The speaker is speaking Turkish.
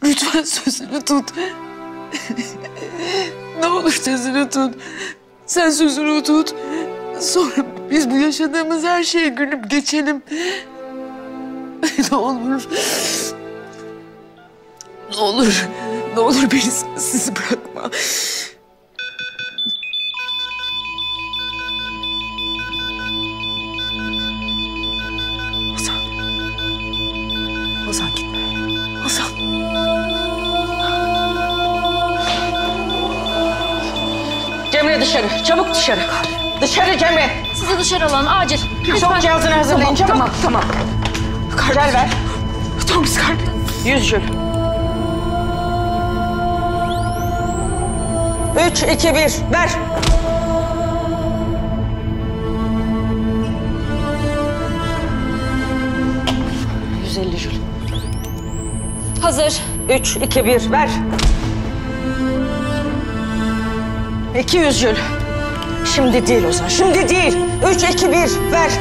Lütfen sözünü tut. Ne olur sözünü tut. Sen sözünü tut. Sonra biz bu yaşadığımız her şeye gülüp geçelim. Ne olur. Ne olur. Ne olur beni sensiz bırakma. Ozan. Ozan gitme. Ozan. Cemre dışarı. Çabuk dışarı. Dışarı Cemre. Sizi dışarı alalım acil. Çok cihazını hazırlayın. Çabuk. Tamam. Gel ver. Tomris kalbi. 100 jül. 3, 2, 1. Ver. ...150 jül. Hazır. 3, 2, 1. Ver. 200 jül. Şimdi değil Ozan. Şimdi değil. 3, 2, 1. Ver.